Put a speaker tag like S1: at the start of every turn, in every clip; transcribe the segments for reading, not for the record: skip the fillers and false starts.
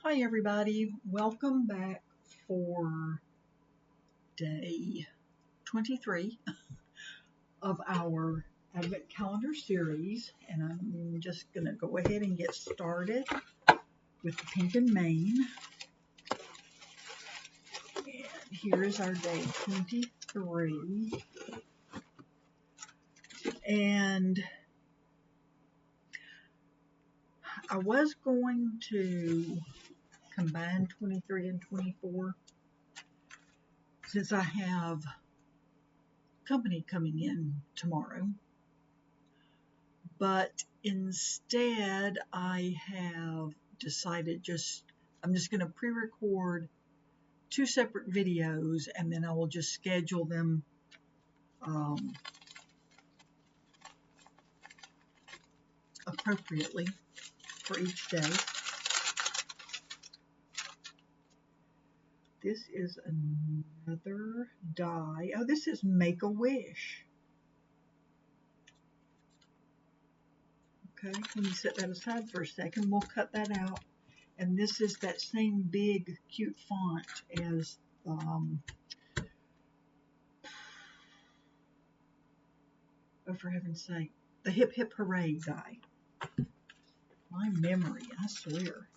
S1: Hi everybody, welcome back for day 23 of our Advent Calendar series, and I'm just going to go ahead and get started with the pink and mane. And here is our day 23, and I was going to combine 23 and 24 since I have company coming in tomorrow, but instead I have decided I'm just going to pre-record 2 separate videos, and then I will just schedule them appropriately for each day. This is another die. Oh, this is Make-A-Wish. Okay, let me set that aside for a second. We'll cut that out. And this is that same big, cute font as, oh, for heaven's sake, the Hip Hip Hooray die. My memory, I swear.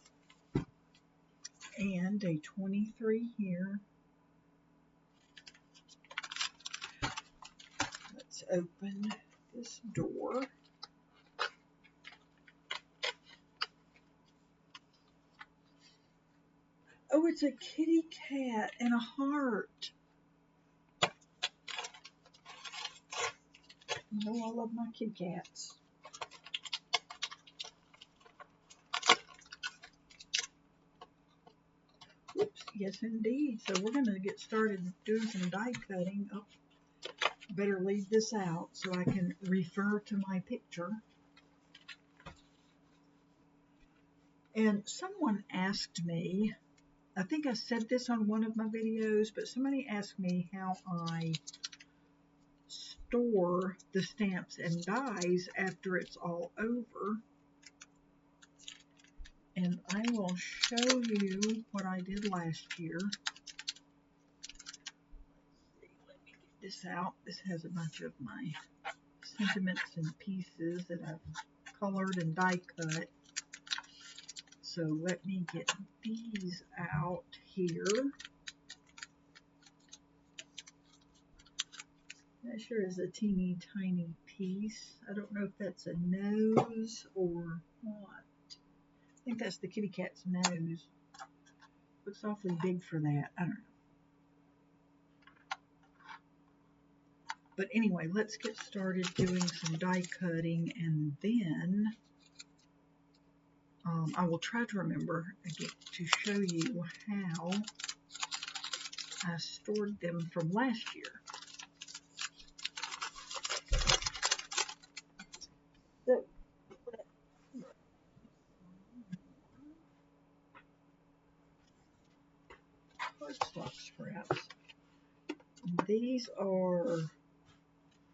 S1: And day 23 here. Let's open this door. Oh, it's a kitty cat and a heart. You know I love my kitty cats. Oops, yes indeed. So we're going to get started doing some die cutting. Oh, better leave this out so I can refer to my picture. And someone asked me, I think I said this on one of my videos, but somebody asked me how I store the stamps and dies after it's all over. And I will show you what I did last year. Let me get this out. This has a bunch of my sentiments and pieces that I've colored and die cut. So let me get these out here. That sure is a teeny tiny piece. I don't know if that's a nose or what. I think that's the kitty cat's nose. Looks awfully big for that. I don't know. But anyway, let's get started doing some die cutting, and then I will try to remember again to show you how I stored them from last year. So, cardstock scraps. These are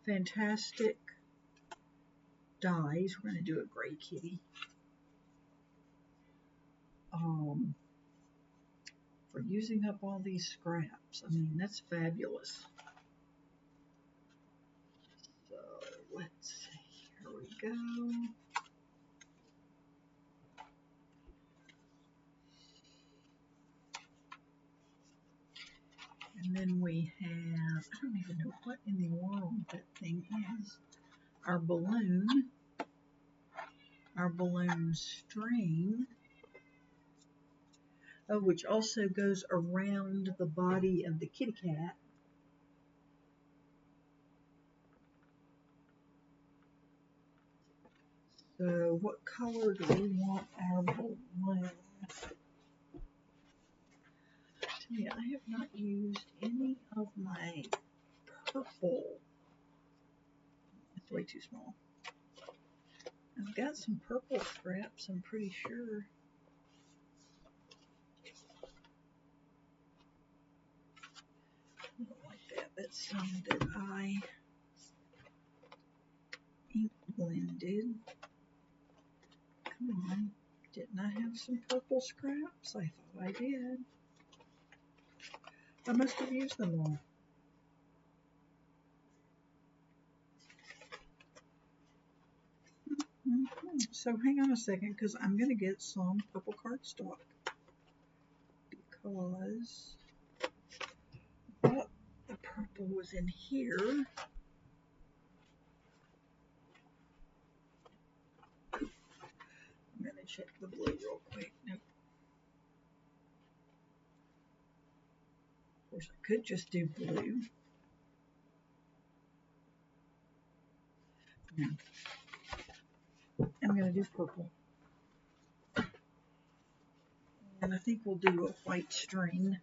S1: fantastic dies. We're going to do a gray kitty. For using up all these scraps. I mean, that's fabulous. So let's see. Here we go. And then we have, I don't even know what in the world that thing is. Our balloon string, which also goes around the body of the kitty cat. So what color do we want our balloon? Yeah, I have not used any of my purple. It's way too small. I've got some purple scraps, I'm pretty sure. I don't like that. That's some that I ink blended. Come on, Didn't I have some purple scraps? I thought I did. I must have used them all. So hang on a second, because I'm going to get some purple cardstock. Because I thought the purple was in here. I'm going to check the blue real quick. Nope. Of course, I could just do blue. No. I'm going to do purple. And I think we'll do a white string.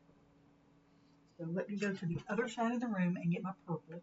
S1: So let me go to the other side of the room and get my purple.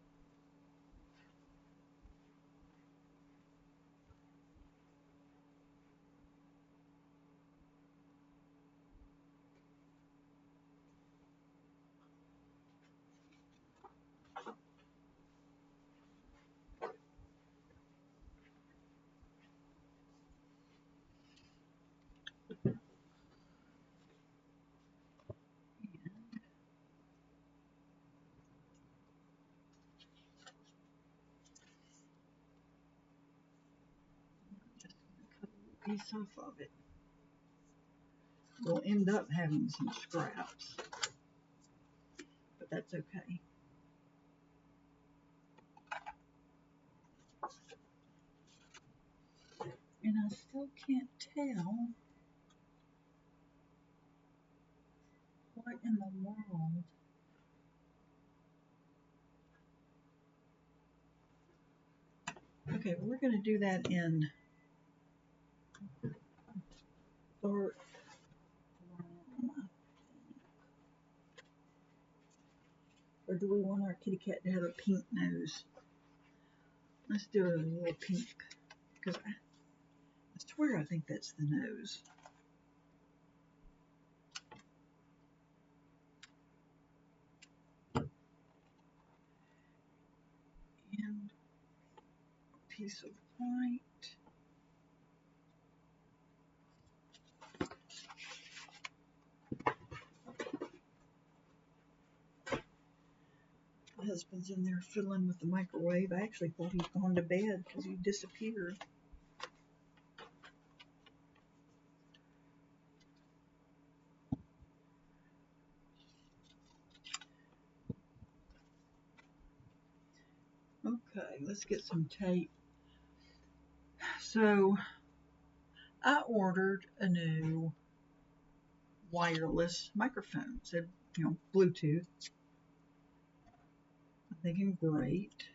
S1: Just going to cut a little piece off of it. We'll end up having some scraps, but that's okay. And I still can't tell what in the world. Okay, we're going to do that in dark brown. Or do we want our kitty cat to have a pink nose? Let's do a little pink, because I swear I think that's the nose. And a piece of white. My husband's in there fiddling with the microwave. I actually thought he'd gone to bed because he disappeared. Okay, let's get some tape. So I ordered a new wireless microphone. It said, Bluetooth. I'm thinking great.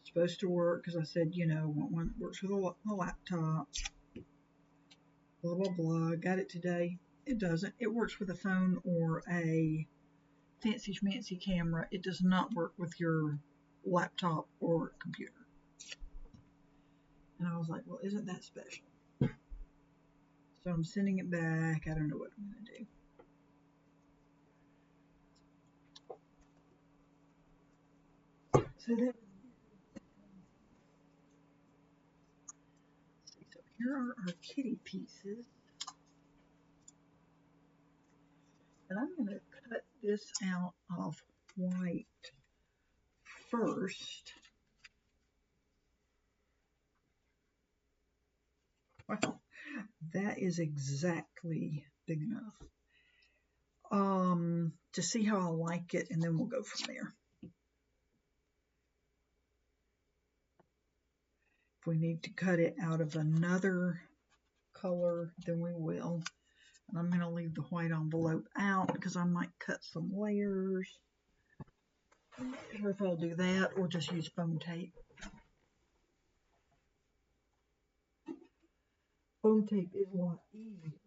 S1: Supposed to work because I said, want one that works with a laptop. Blah, blah, blah. Got it today. It doesn't. It works with a phone or a fancy schmancy camera. It does not work with your laptop or computer. And I was like, well, isn't that special? So I'm sending it back. I don't know what I'm going to do. So here are our kitty pieces. And I'm going to cut this out of white first. Wow, that is exactly big enough. To see how I like it, and then we'll go from there. If we need to cut it out of another color, then we will. And I'm going to leave the white envelope out because I might cut some layers. I'm not sure if I'll do that or just use foam tape. Foam tape is a lot easier.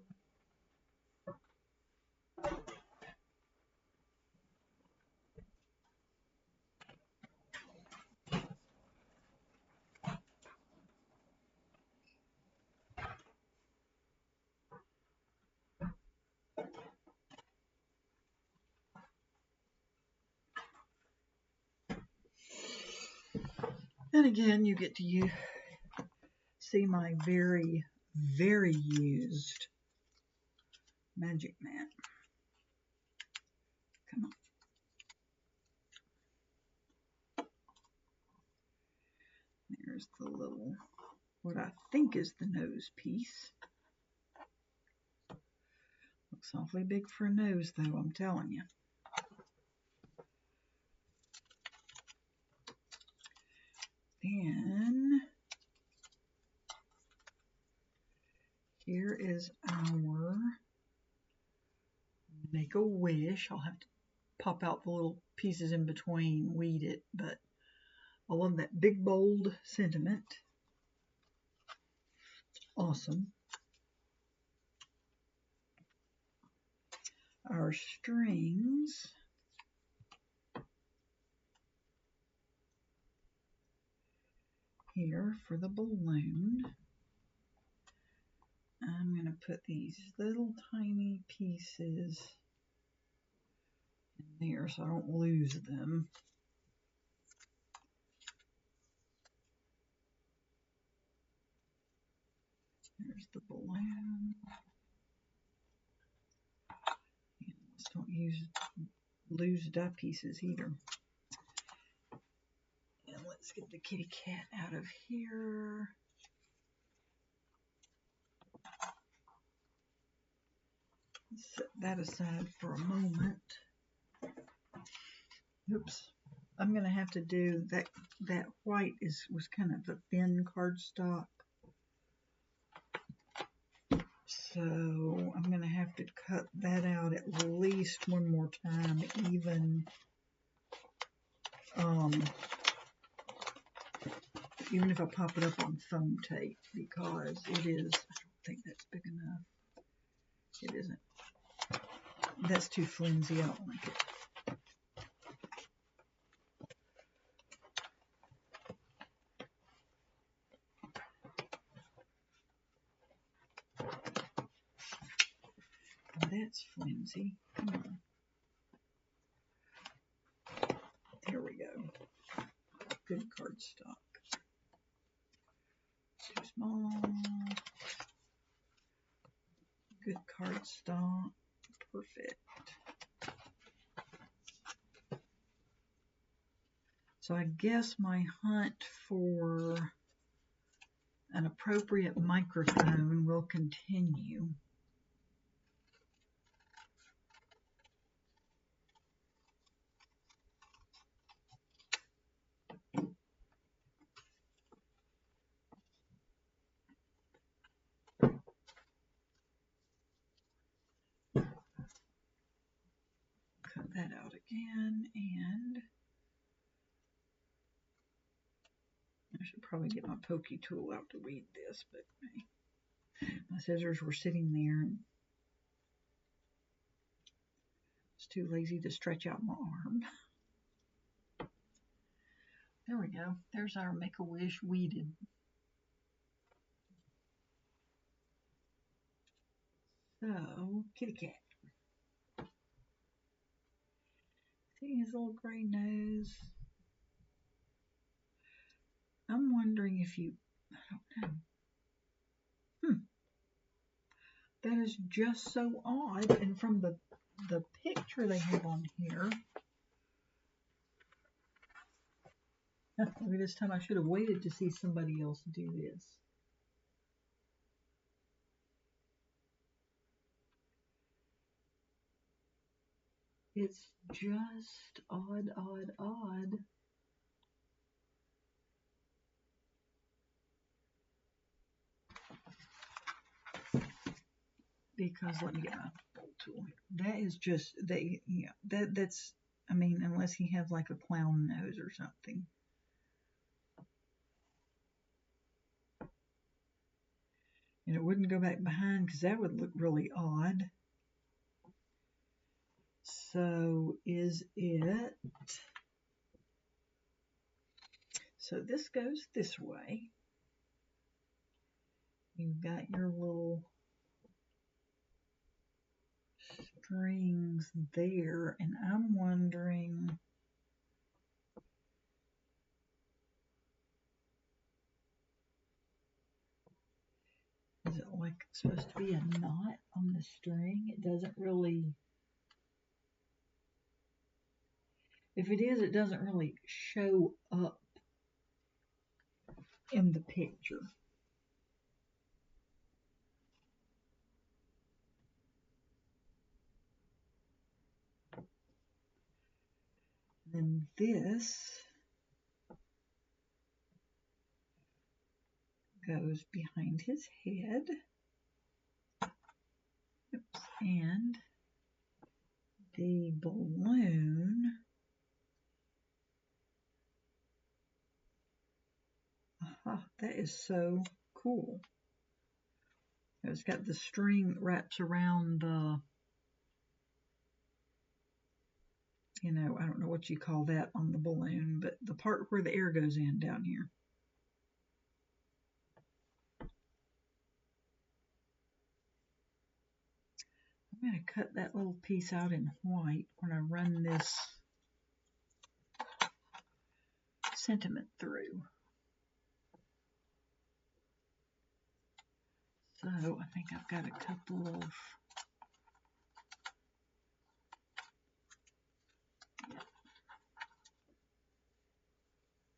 S1: And again, you get to see my very, very used magic mat. Come on. There's the little, what I think is the nose piece. Looks awfully big for a nose, though, I'm telling you. Then here is our Make-A-Wish. I'll have to pop out the little pieces in between, weed it, but I love that big, bold sentiment. Awesome. Our strings. Here for the balloon. I'm going to put these little tiny pieces in there so I don't lose them. There's the balloon. And let's don't lose die pieces either. And let's get the kitty cat out of here. Set that aside for a moment. Oops. I'm going to have to do that. That white was kind of a thin cardstock. So I'm going to have to cut that out at least one more time, even if I pop it up on foam tape, because it is, I don't think that's big enough. It isn't. That's too flimsy. I don't like it. That's flimsy. Come on. There we go. Good cardstock. Too small. Good cardstock. Perfect. So I guess my hunt for an appropriate microphone will continue. Cut that out again, and I should probably get my pokey tool out to weed this, but my scissors were sitting there and I was too lazy to stretch out my arm. There we go. There's our Make-A-Wish weeded. So, kitty cat. See his little gray nose? I'm wondering if you, I don't know. That is just so odd. And from the picture they have on here, maybe this time I should have waited to see somebody else do this. It's just odd, odd, odd. Because let me get my bolt tool here. That is just that's I mean, unless he has like a clown nose or something. And it wouldn't go back behind because that would look really odd. So is it, so this goes this way. You've got your little strings there, and I'm wondering Is it like it's supposed to be a knot on the string? It doesn't really, if it is, it doesn't really show up in the picture. Then this goes behind his head. Oops. And the balloon, aha, that is so cool. It's got the string that wraps around the, you know, I don't know what you call that on the balloon, but the part where the air goes in down here. I'm going to cut that little piece out in white when I run this sentiment through. So I think I've got a couple of,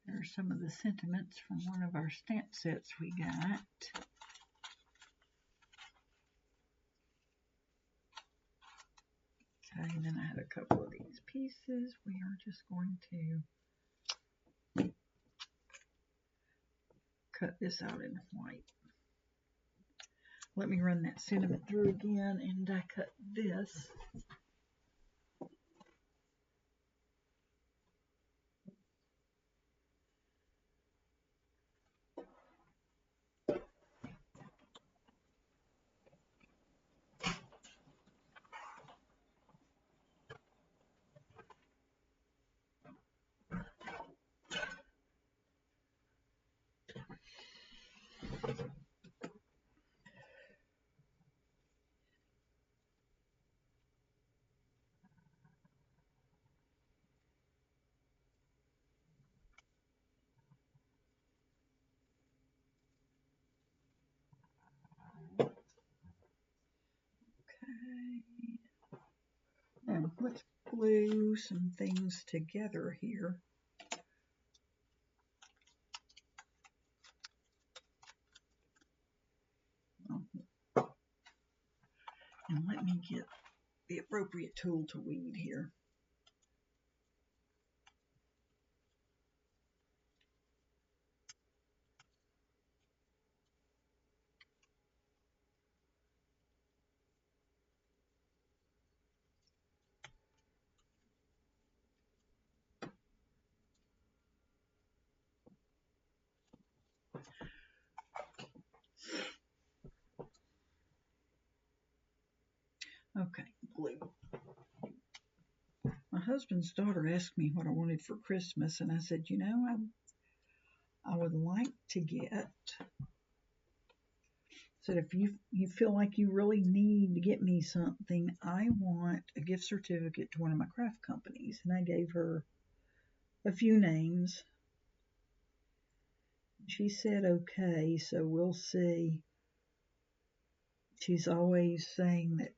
S1: there are some of the sentiments from one of our stamp sets we got. Okay, and then I had a couple of these pieces. We are just going to cut this out in white. Let me run that sentiment through again, and I cut this. Now let's glue some things together here. And let me get the appropriate tool to weed here. Okay, glue. My husband's daughter asked me what I wanted for Christmas, and I said, you know, I would like to get, said if you feel like you really need to get me something, I want a gift certificate to one of my craft companies. And I gave her a few names. She said, okay, so we'll see. She's always saying that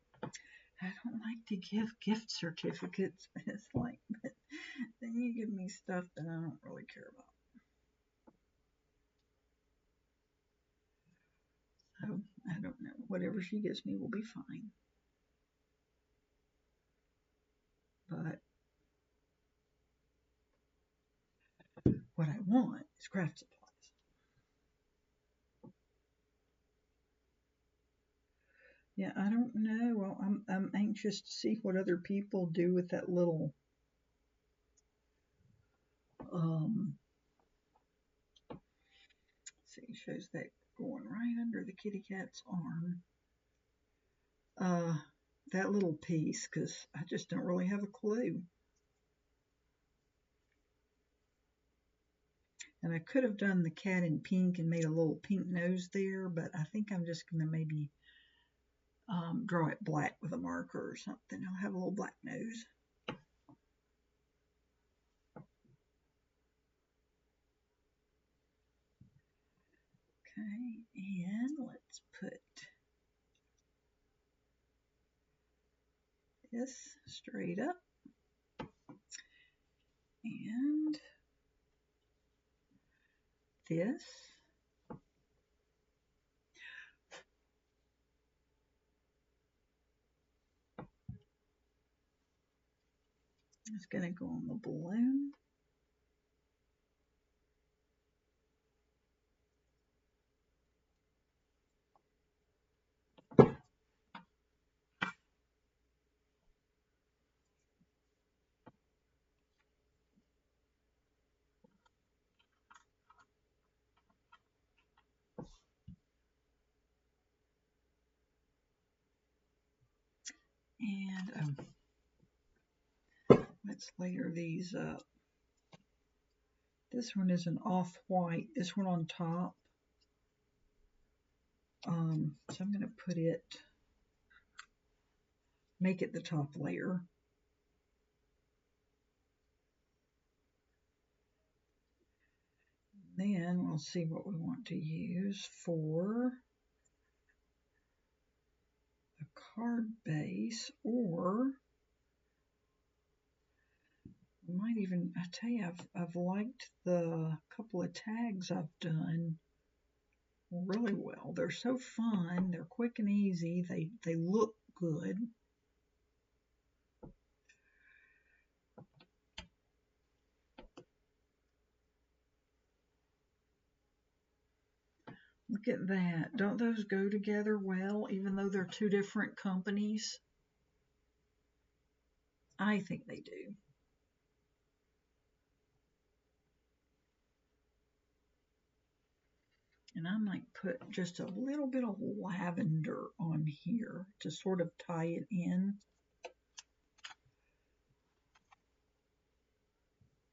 S1: I don't like to give gift certificates. It's like, but then you give me stuff that I don't really care about. So I don't know. Whatever she gives me will be fine. But what I want is craft supplies. Yeah, I don't know. Well, I'm anxious to see what other people do with that little see, shows that going right under the kitty cat's arm. That little piece, because I just don't really have a clue. And I could have done the cat in pink and made a little pink nose there, but I think I'm just going to maybe draw it black with a marker or something. I'll have a little black nose. Okay, and let's put this straight up and this. It's going to go on the balloon. And let's layer these up. This one is an off-white, this one on top. So I'm going to put it, make it the top layer. Then we'll see what we want to use for a card base, or we might even, I tell you, I've liked the couple of tags I've done really well. They're so fun, they're quick and easy, they look good. Look at that. Don't those go together well, even though they're two different companies? I think they do. And I might put just a little bit of lavender on here to sort of tie it in.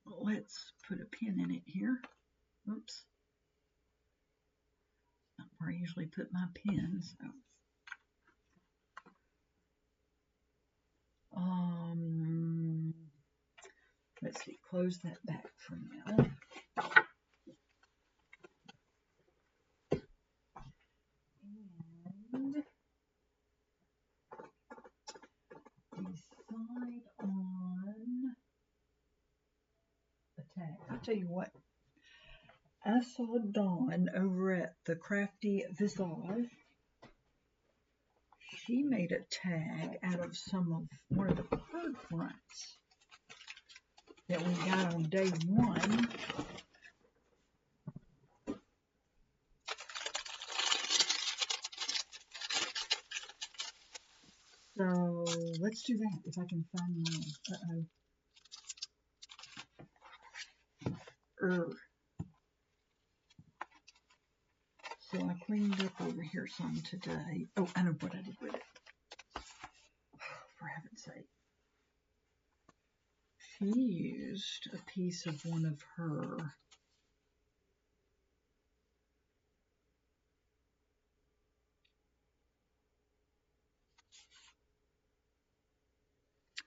S1: Let's put a pin in it here. Oops. Not where I usually put my pins. So. Let's see, close that back for now. And decide on the tag. I'll tell you what, I saw Dawn over at the Crafty Visage. She made a tag out of one of the card fronts that we got on day one. So let's do that if I can find mine. So I cleaned up over here some today. Oh, I know what I did with it. For heaven's sake. She used a piece of one of her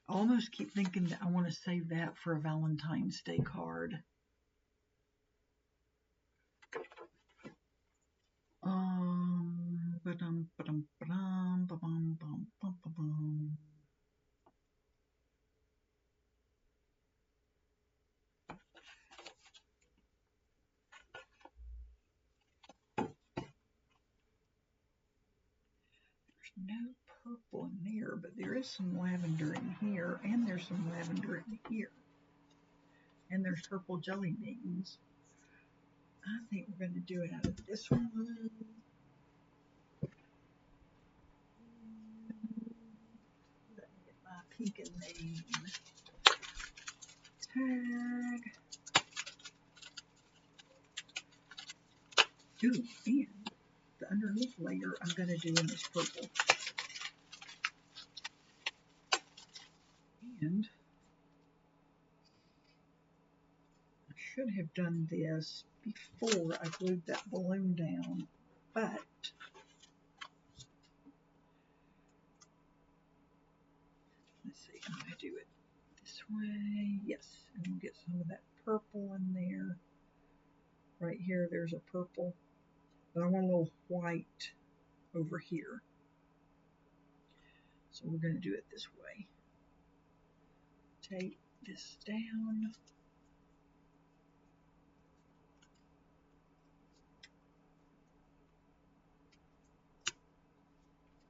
S1: I almost keep thinking that I want to save that for a Valentine's Day card. There's no purple in there, but there is some lavender in here, and there's some lavender in here. And there's purple jelly beans. I think we're going to do it out of this one. Let me get my pink and name tag. Ooh, and the underneath layer I'm going to do in this purple. And I should have done this before I glued that balloon down, but let's see, I'm going to do it this way. Yes, and we'll get some of that purple in there. Right here, there's a purple. but I want a little white over here. So we're going to do it this way. Take this down.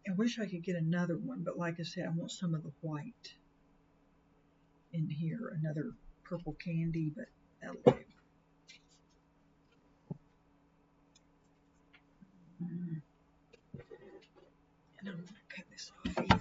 S1: I wish I could get another one, but like I said, I want some of the white in here. Another purple candy, but that'll do. And I'm going to cut this off even.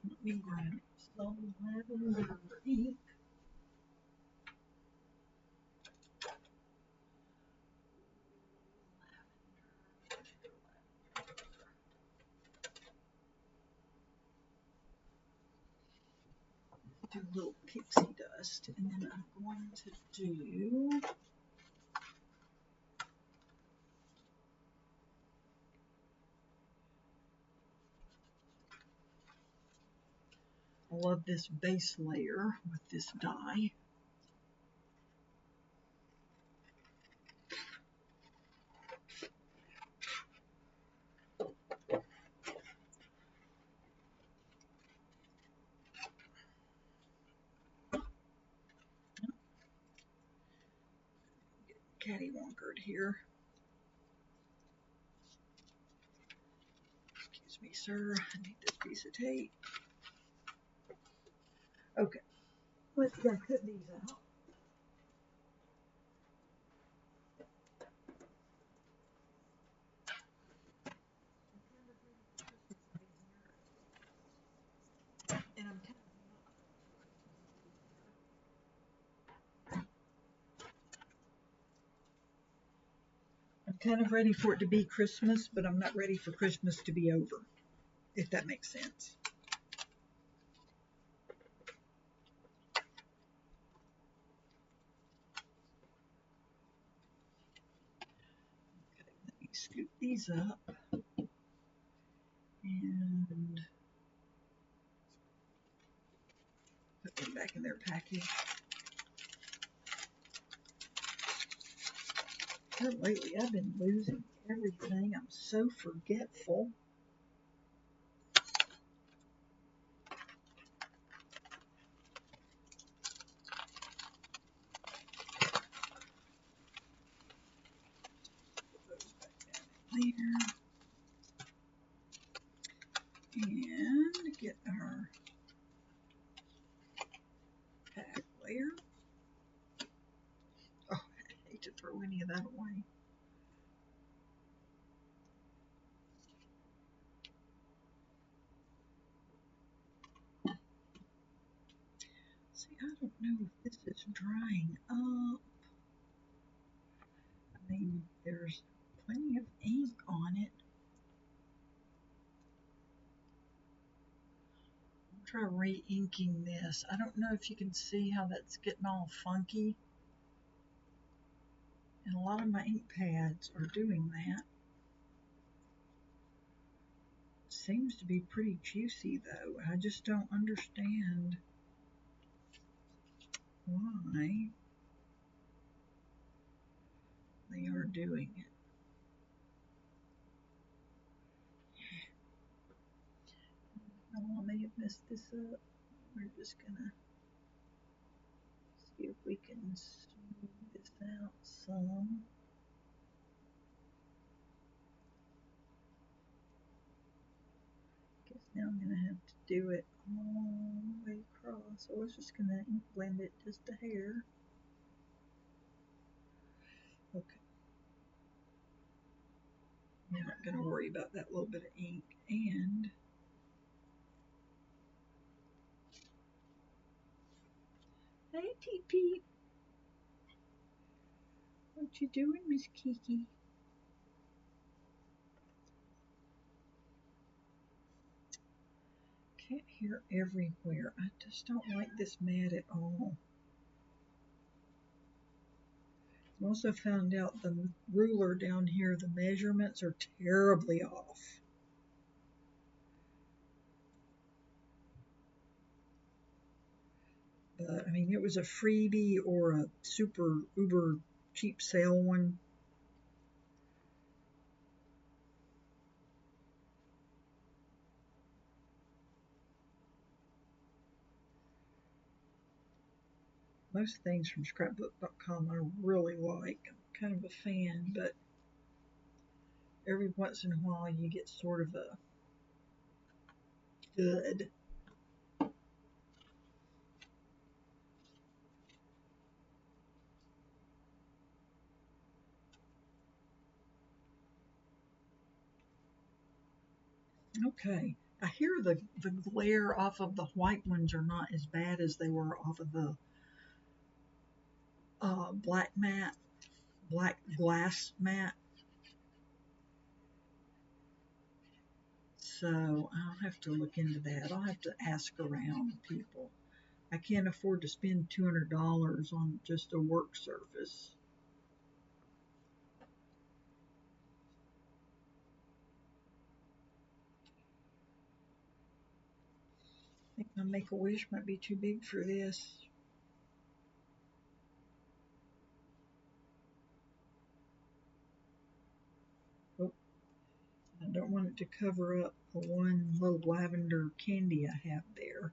S1: Let me grab some lavender ink. Do a little pixie dust, and then I'm going to do I love this base layer with this dye. Catty-wonkered here. Excuse me, sir. I need this piece of tape. Okay, let's go cut these out. And I'm kind of ready for it to be Christmas, but I'm not ready for Christmas to be over, if that makes sense. Okay, let me scoop these up and put them back in their package. Lately, I've been losing everything. I'm so forgetful. Put those back down in there. And get our pack layer. Oh, I hate to throw any of that away. See, I don't know if this is drying up. I mean, there's plenty of ink on it. I'll try re-inking this. I don't know if you can see how that's getting all funky. And a lot of my ink pads are doing that. Seems to be pretty juicy though. I just don't understand why they are doing it. Oh, I may have messed this up. We're just gonna see if we can smooth this out some. Guess now I'm gonna have to do it all the way across. So I was just gonna ink blend it just a hair. Okay. I'm not gonna worry about that little bit of ink. And hey, TP. What you doing, Miss Kiki? Cat hair everywhere. I just don't like this mat at all. I also found out the ruler down here, the measurements are terribly off. But I mean, it was a freebie or a super uber cheap sale one. Most things from scrapbook.com I really like. I'm kind of a fan, but every once in a while you get sort of a good. Okay. I hear the glare off of the white ones are not as bad as they were off of the black glass mat. So I'll have to look into that. I'll have to ask around people. I can't afford to spend $200 on just a work surface. I think my Make-A-Wish might be too big for this. Oh, I don't want it to cover up the one little lavender candy I have there.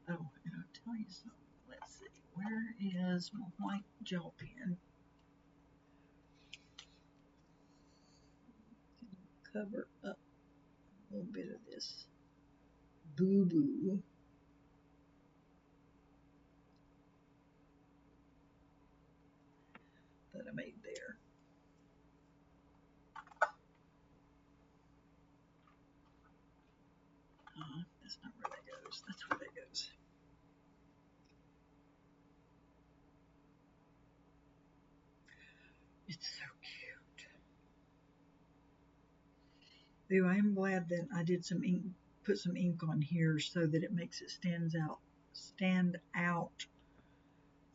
S1: Oh, and I'll tell you something. Let's see. Where is my white gel pen? Cover up a little bit of this boo-boo that I made there. That's not where that goes. That's where that goes. It's so cute. Ooh, I am glad that I did some ink, put some ink on here so that it makes it stand out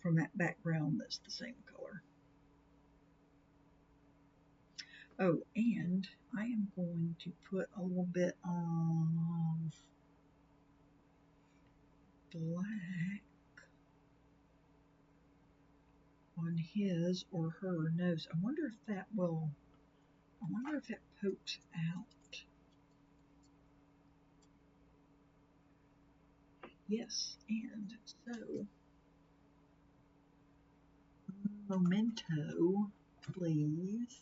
S1: from that background that's the same color. Oh, and I am going to put a little bit of black on his or her nose. I wonder if that pokes out. Yes, and so, memento, please,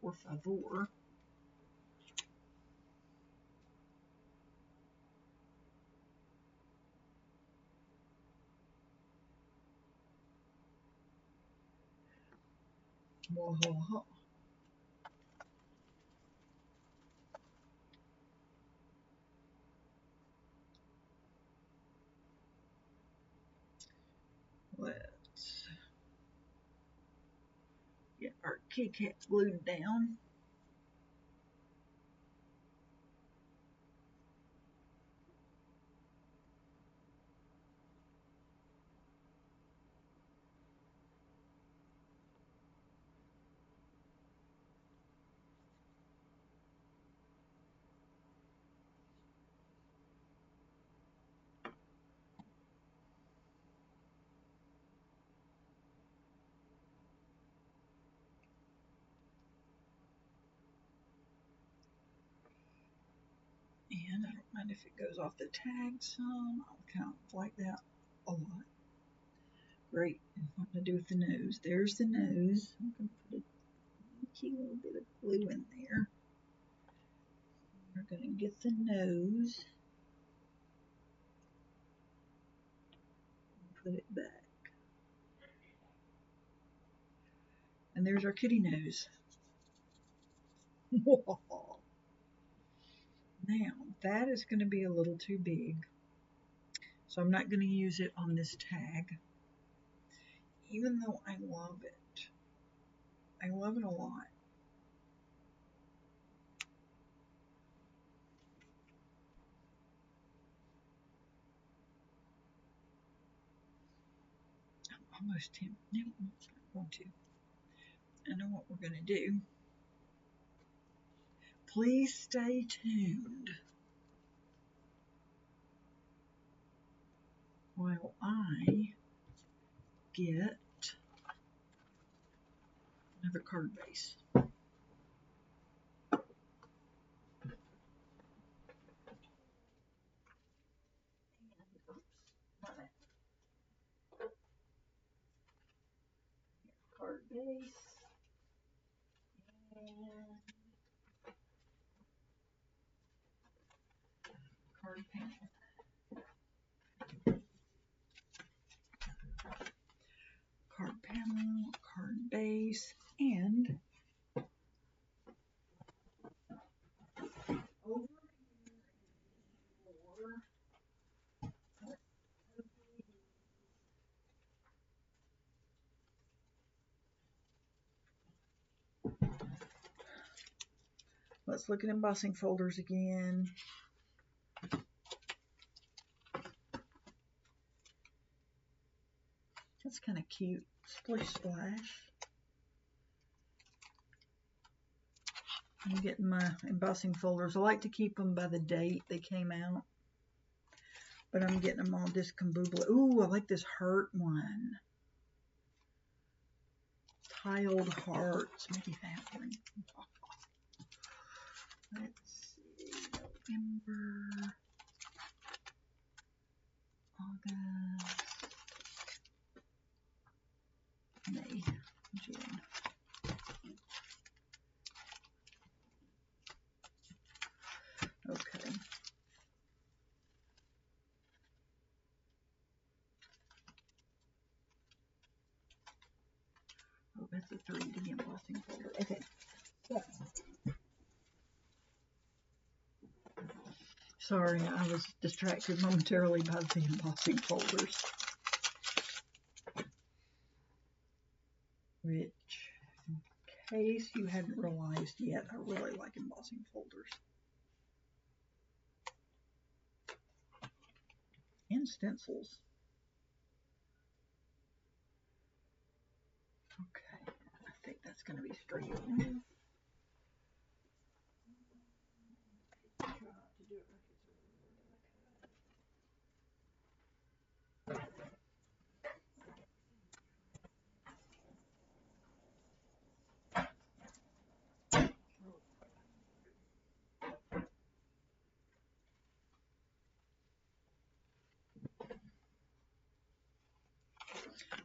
S1: por favor. Let's get our kitty cat glued down. And I don't mind if it goes off the tag some. I'll kind of like that a lot. Great. And what to do with the nose? There's the nose. I'm going to put a cute little bit of glue in there. We're going to get the nose. Put it back. And there's our kitty nose. Now, that is going to be a little too big. So I'm not going to use it on this tag. Even though I love it. I love it a lot. almost 10. No, it's not going to. I know what we're going to do. Please stay tuned while I get another card base. Card base and card panel. Card panel, card base, and over let's look at embossing folders again. That's kind of cute. Splish Splash. I'm getting my embossing folders. I like to keep them by the date they came out. But I'm getting them all discombobulated. Ooh, I like this heart one. Tiled hearts. Maybe that one. Let's see. November. August. May. June. Okay. Oh, that's a 3D embossing folder. Okay. So, sorry, I was distracted momentarily by the embossing folders. Which, in case you hadn't realized yet, I really like embossing folders. And stencils. Okay, I think that's going to be straight on.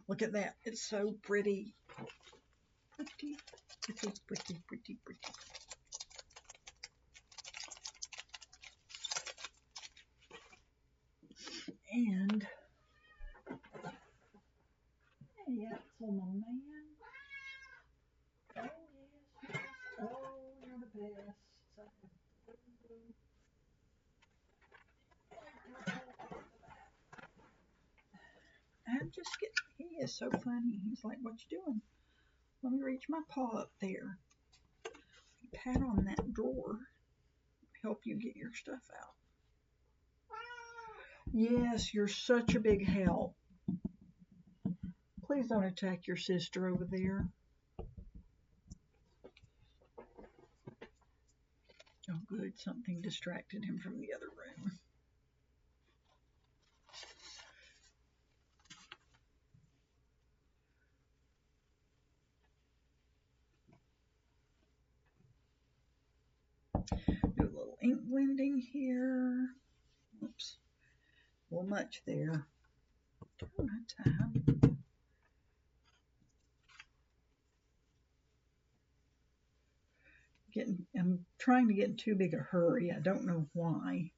S1: Look at that. It's so pretty. Pretty, pretty, pretty, pretty, pretty. And, hey, Axel, my man. Oh, yes, yes. Oh, you're the best. I'm just getting, he is so funny. He's like, what you doing? Let me reach my paw up there. Pat on that drawer. Help you get your stuff out. Yes, you're such a big help. Please don't attack your sister over there. Oh, good. Something distracted him from the other room. Do a little ink blending here. Oops. A little much there. Turn my tab. I'm trying to get in too big a hurry. I don't know why.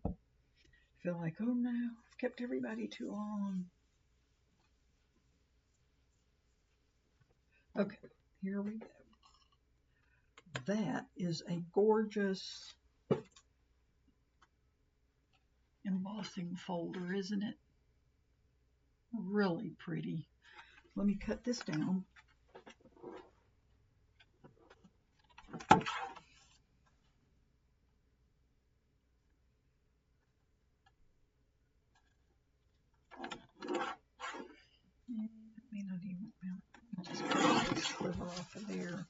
S1: I feel like, oh no, I've kept everybody too long. Okay, here we go. That is a gorgeous embossing folder, isn't it? Really pretty. Let me cut this down. sliver off of there.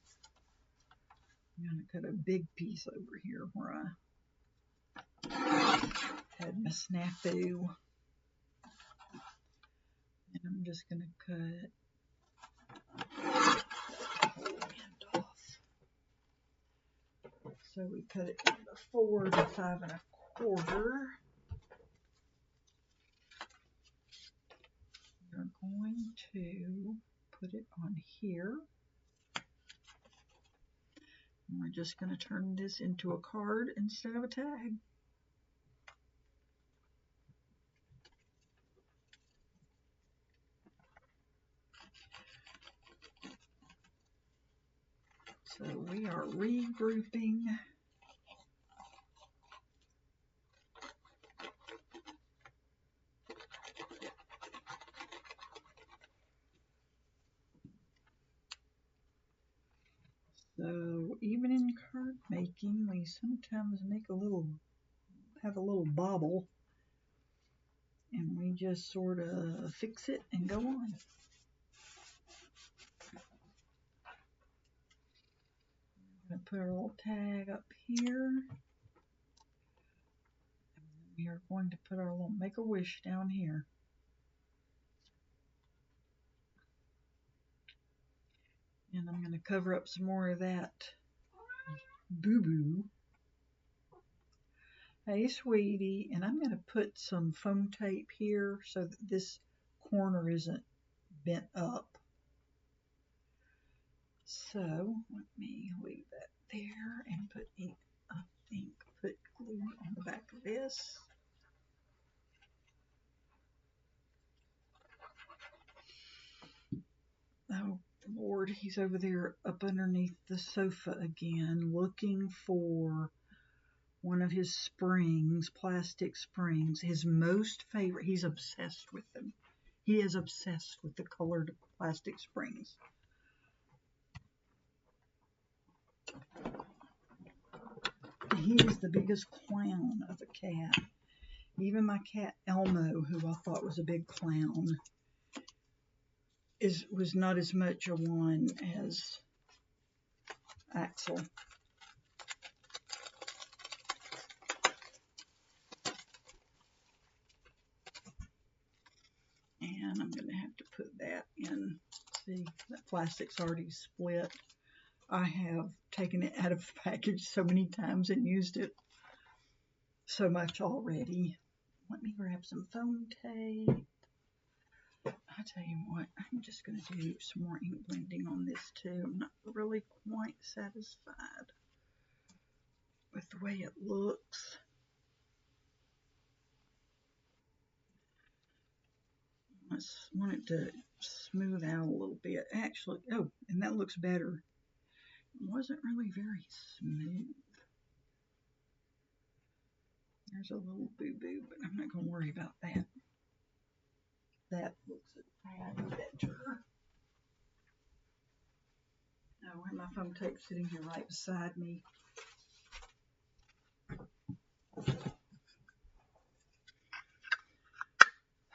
S1: I'm going to cut a big piece over here where I had my snafu. And I'm just going to cut the whole end off. So we cut it down to 4 to 5 1/4. We're going to put it on here. And we're just going to turn this into a card instead of a tag. So we are regrouping. So even in card making, we sometimes make have a little bobble, and we just sort of fix it and go on. I'm going to put our little tag up here. And we are going to put our little Make-A-Wish down here. And I'm going to cover up some more of that boo-boo. Hey, sweetie. And I'm going to put some foam tape here so that this corner isn't bent up. So let me leave that there and put glue on the back of this. Oh Lord, he's over there up underneath the sofa again, looking for one of his springs, plastic springs, his most favorite. He's obsessed with them. He is obsessed with the colored plastic springs. He is the biggest clown of a cat. Even my cat Elmo, who I thought was a big clown, was not as much a one as Axel. And I'm going to have to put that in. See, that plastic's already split. I have taken it out of the package so many times and used it so much already. Let me grab some foam tape. I tell you what, I'm just going to do some more ink blending on this too. I'm not really quite satisfied with the way it looks. I want it to smooth out a little bit. Actually, oh, and that looks better. It wasn't really very smooth. There's a little boo-boo, but I'm not going to worry about that. That looks a tad better. Now, I have my foam tape sitting here right beside me.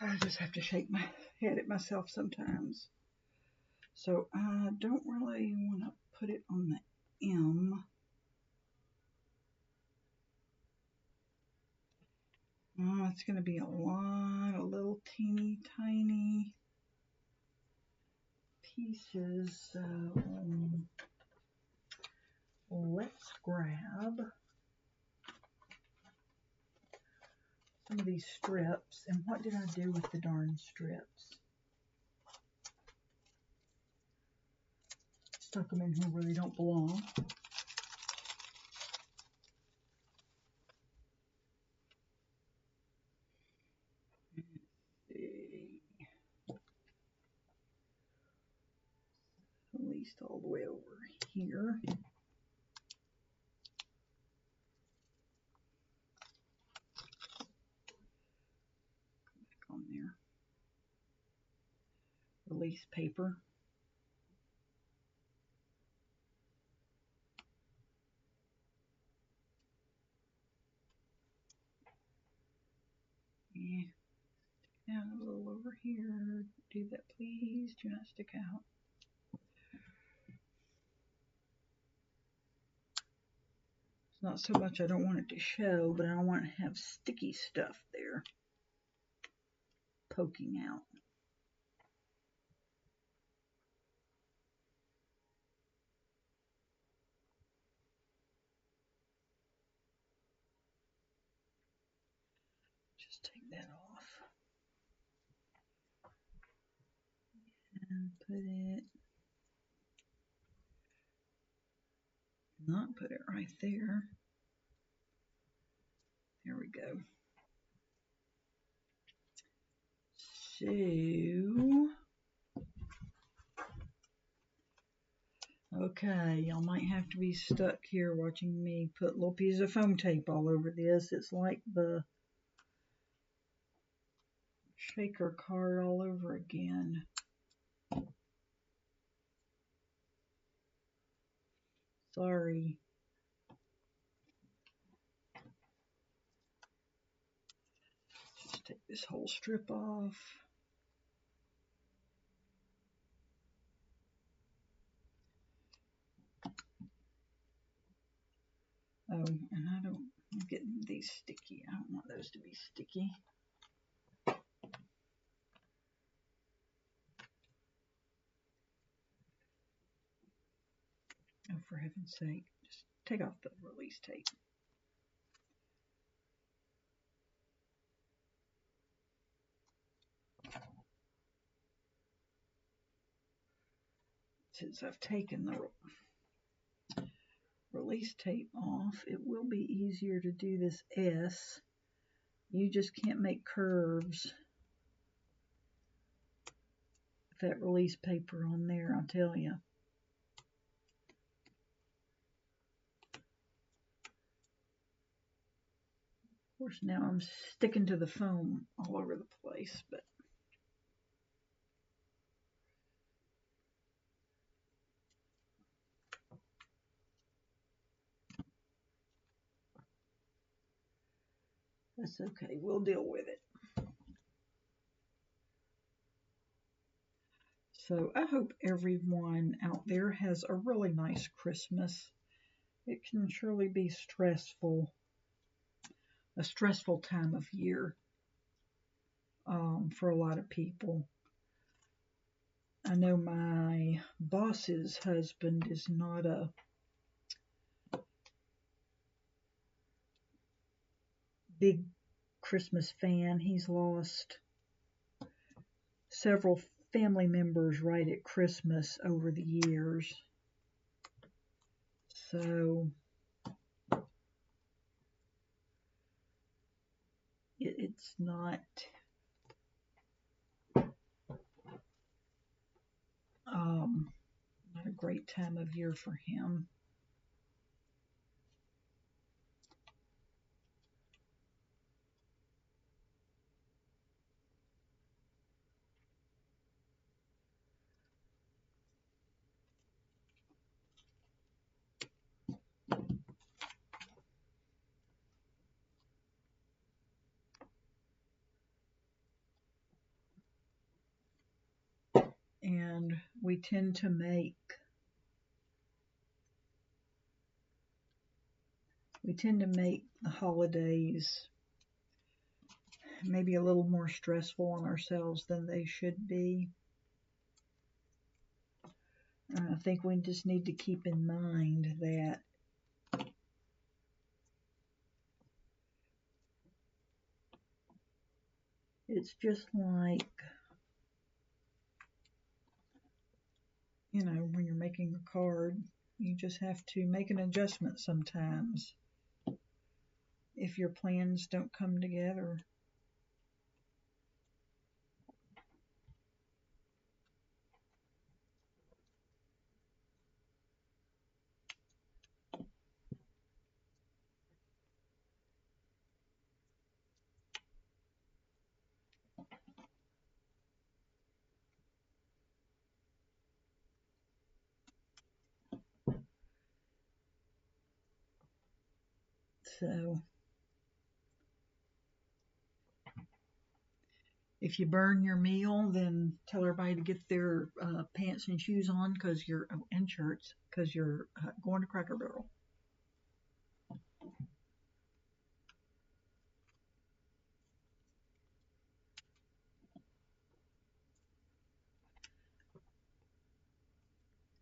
S1: I just have to shake my head at myself sometimes. So I don't really want to put it on the M. Oh, it's going to be a lot of little teeny tiny pieces. So let's grab some of these strips. And what did I do with the darn strips? Stuck them in here where they don't belong. At least all the way over here. Back on there. Release paper. Yeah. Now a little over here. Do that, please. Do not stick out. not so much I don't want it to show, but I don't want to have sticky stuff there poking out. Just take that off and put it, not put it right there. There we go. So, okay, y'all might have to be stuck here watching me put little pieces of foam tape all over this. It's like the shaker card all over again. Sorry. Just take this whole strip off. Oh, and I'm getting these sticky. I don't want those to be sticky. Oh, for heaven's sake, just take off the release tape. Since I've taken the release tape off, it will be easier to do this S. You just can't make curves with that release paper on there, I'll tell you. Of course, now I'm sticking to the foam all over the place, but that's okay. We'll deal with it. So I hope everyone out there has a really nice Christmas. It can surely be stressful, a stressful time of year for a lot of people. I know my boss's husband is not a big Christmas fan. He's lost several family members right at Christmas over the years. So it's not not a great time of year for him. And we tend to make the holidays maybe a little more stressful on ourselves than they should be. I think we just need to keep in mind that it's just like, you know, when you're making a card, you just have to make an adjustment sometimes if your plans don't come together. So if you burn your meal, then tell everybody to get their pants and shoes on and shirts, because you're going to Cracker Barrel.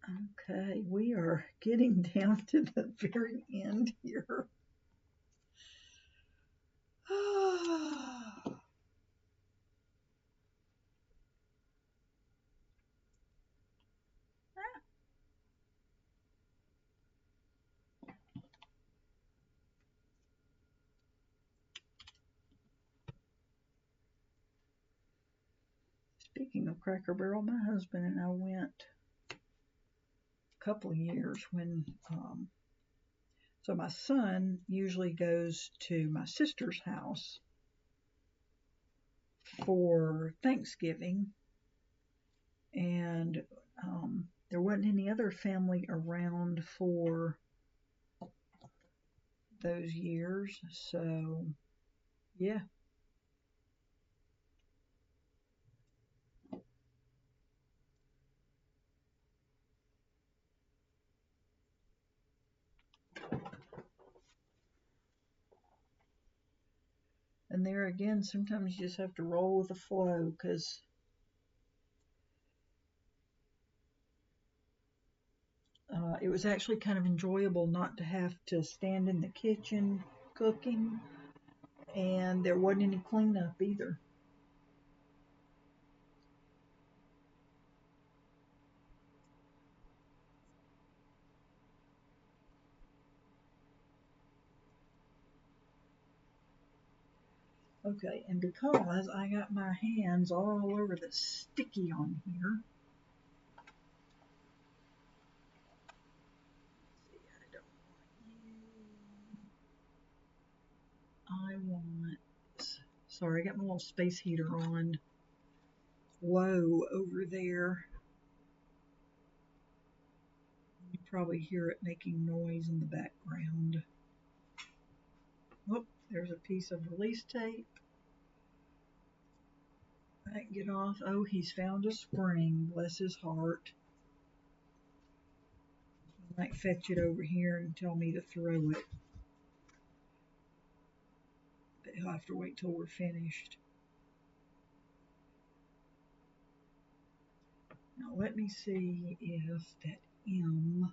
S1: Okay, we are getting down to the very end here. Speaking of Cracker Barrel, my husband and I went a couple of years when, so my son usually goes to my sister's house for Thanksgiving, and there wasn't any other family around for those years, so yeah. And there again, sometimes you just have to roll with the flow because it was actually kind of enjoyable not to have to stand in the kitchen cooking, and there wasn't any cleanup either. Okay, and because I got my hands all over the sticky on here, I want, sorry, I got my little space heater on low over there. You probably hear it making noise in the background. Oh, there's a piece of release tape. I can get off. Oh, he's found a spring. Bless his heart. He might fetch it over here and tell me to throw it. But he'll have to wait till we're finished. Now let me see if that M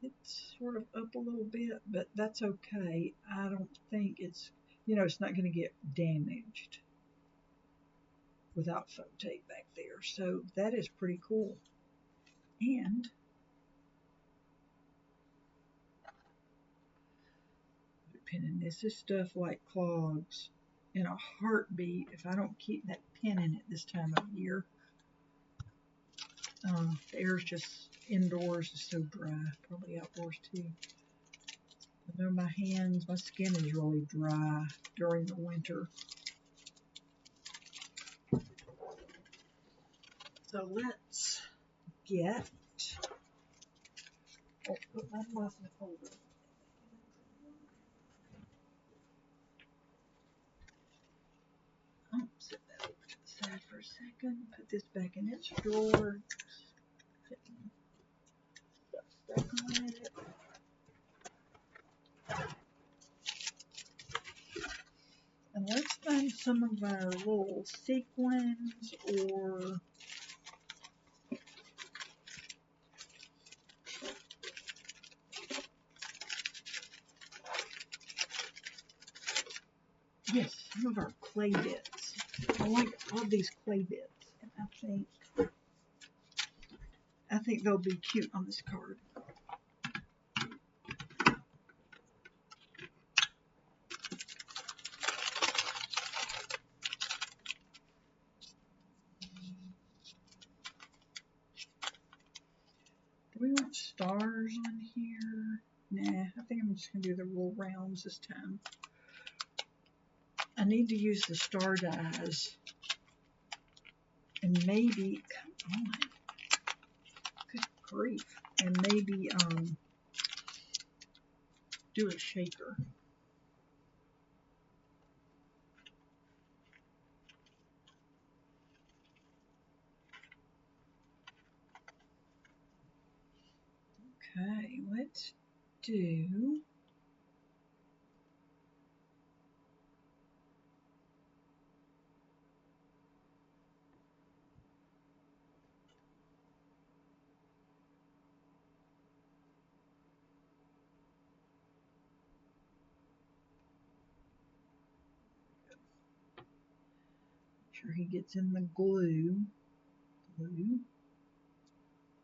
S1: it's sort of up a little bit, but that's okay. I don't think it's, it's not going to get damaged without foam tape back there. So that is pretty cool. And pin in this is stuff like clogs in a heartbeat if I don't keep that pin in it this time of year. The air's just indoors is so dry, probably outdoors too. I know my hands, my skin is really dry during the winter. So let's get, put my muslin holder. Set that over to the side for a second. Put this back in its drawer. Stuck on it. And let's find some of our little sequins or yes, some of our clay bits. I like all these clay bits, and I think they'll be cute on this card. Do we want stars on here? Nah, I think I'm just going to do the little rounds this time. I need to use the star dies. And maybe, come on, good grief. And maybe do a shaker. Okay, let's do sure he gets in the glue. Blue,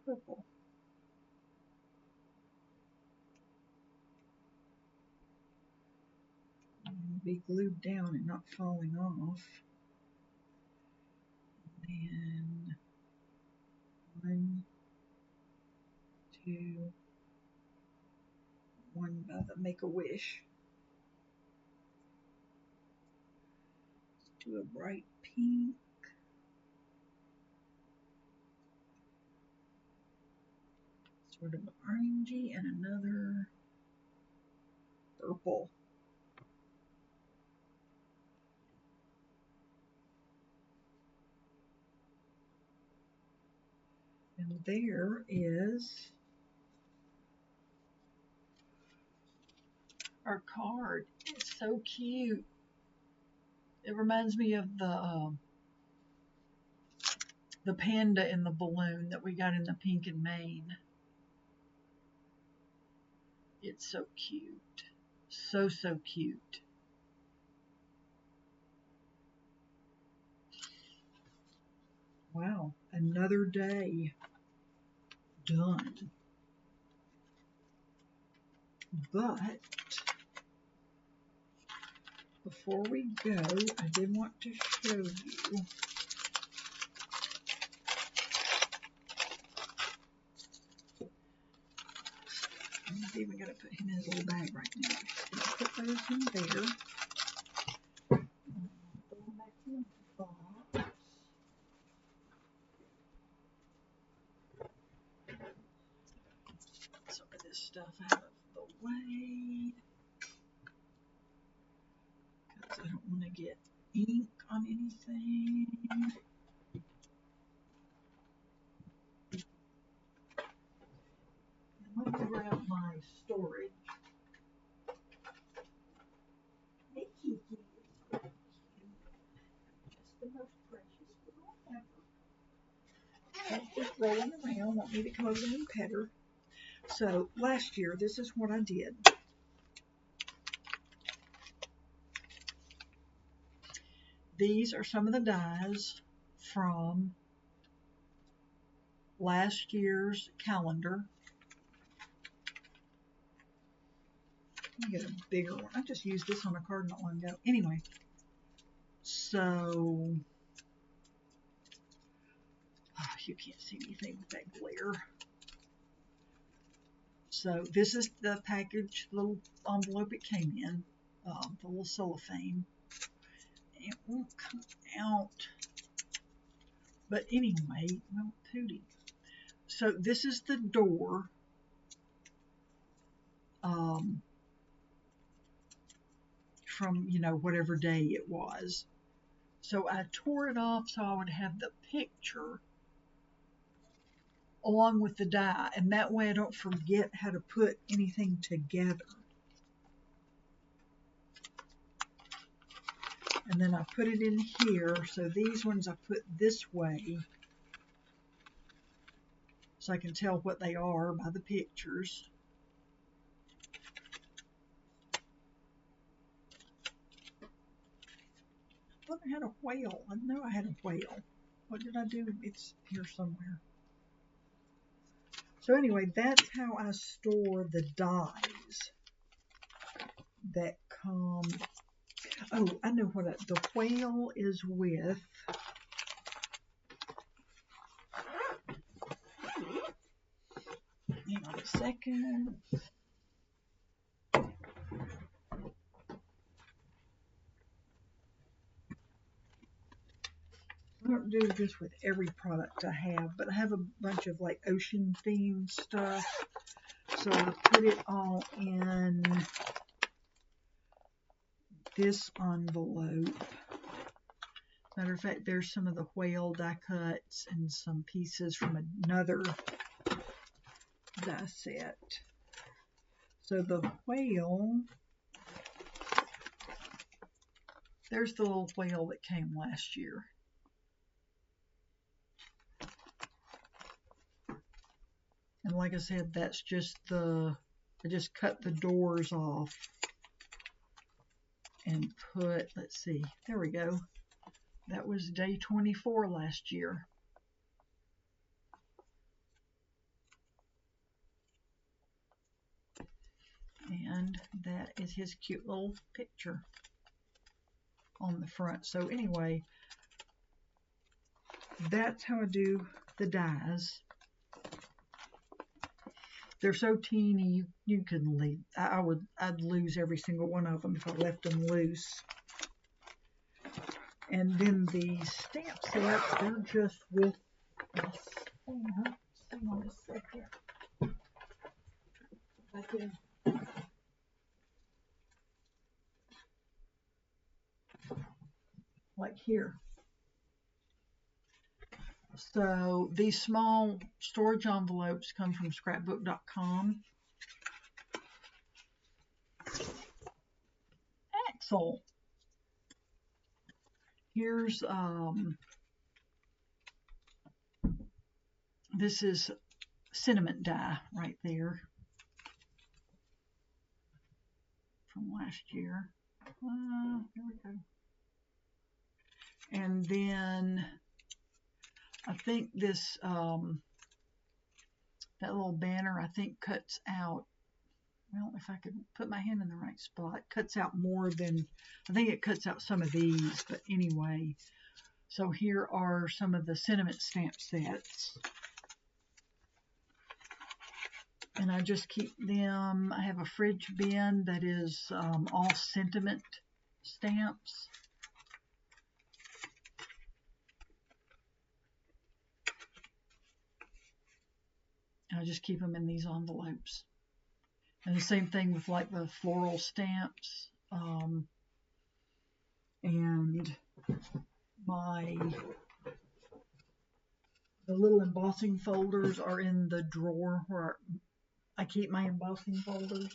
S1: purple. And be glued down and not falling off. And 1, 2, 1 by the Make-A-Wish. Let's do a bright pink. Sort of orangey, and another purple. And there is our card. It's so cute. It reminds me of the panda in the balloon that we got in the pink and Maine. It's so cute. So, so cute. Wow, another day done. But before we go, I did want to show you I'm not even going to put him in his little bag right now. I'm going to put those in there. Throw them back in the box. Some of this stuff out of the way, because I don't want to get ink on anything. I'm going to grab my storage. Hey, Kiki. Just the most precious little ever. She's just rolling around, want me to come over and pet her. So last year, this is what I did. These are some of the dies from last year's calendar. Let me get a bigger one. I just used this on a card not long ago. Anyway, so you can't see anything with that glare. So this is the package, little envelope it came in, the little cellophane. It won't come out. But anyway, well, Pootie. So this is the door. From, whatever day it was. So I tore it off so I would have the picture along with the die, and that way I don't forget how to put anything together. And then I put it in here, so these ones I put this way so I can tell what they are by the pictures. I thought I had a whale. I know I had a whale. What did I do? It's here somewhere. So anyway, that's how I store the dies that come. Oh, I know what the whale is with. Hang on a second. I don't do this with every product I have, but I have a bunch of like ocean themed stuff. So I put it all in this envelope. Matter of fact, there's some of the whale die cuts and some pieces from another die set. So the whale, there's the little whale that came last year. And like I said, that's just I just cut the doors off and put, let's see, there we go. That was day 24 last year. And that is his cute little picture on the front. So anyway, that's how I do the dies. They're so teeny, you can leave. I'd lose every single one of them if I left them loose. And then the stamp sets, they're just with this. Hang on a second. I can. Like here. So these small storage envelopes come from scrapbook.com. Axel. Here's this is sentiment die right there from last year. There we go. And then I think this that little banner I think cuts out. Well, if I could put my hand in the right spot, cuts out more than, I think it cuts out some of these, but anyway. So here are some of the sentiment stamp sets. And I just keep them, I have a fridge bin that is all sentiment stamps. I just keep them in these envelopes. And the same thing with like the floral stamps. And the little embossing folders are in the drawer where I keep my embossing folders.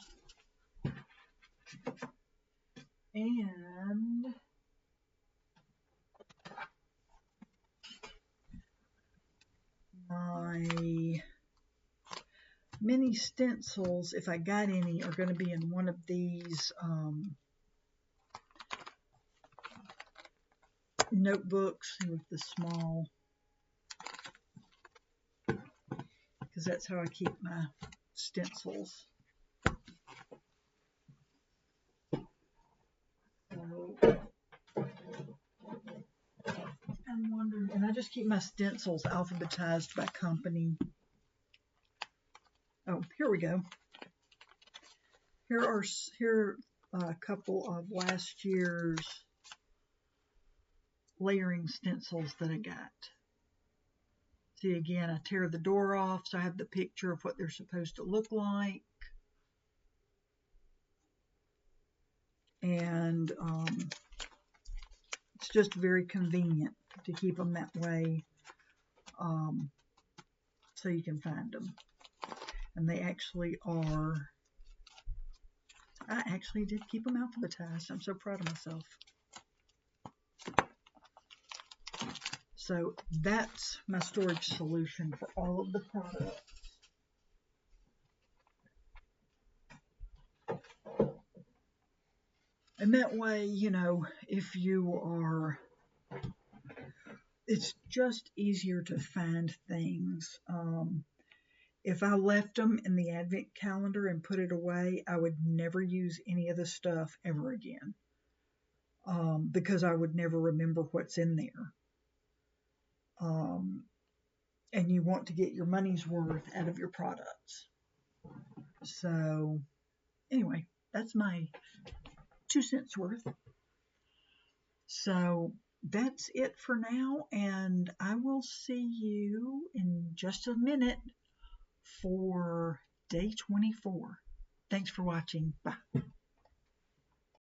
S1: And my mini stencils, if I got any, are going to be in one of these notebooks with the small, because that's how I keep my stencils. So I'm wondering, and I just keep my stencils alphabetized by company. Oh, here we go. Here are a couple of last year's layering stencils that I got. See, again, I tear the door off, so I have the picture of what they're supposed to look like. And it's just very convenient to keep them that way, so you can find them. And they actually are, I actually did keep them alphabetized. I'm so proud of myself. So that's my storage solution for all of the products. And that way, you know, if you are, it's just easier to find things. If I left them in the advent calendar and put it away, I would never use any of the stuff ever again, because I would never remember what's in there. And you want to get your money's worth out of your products. So anyway, that's my 2 cents worth. So that's it for now, and I will see you in just a minute for day 24. Thanks for watching. Bye.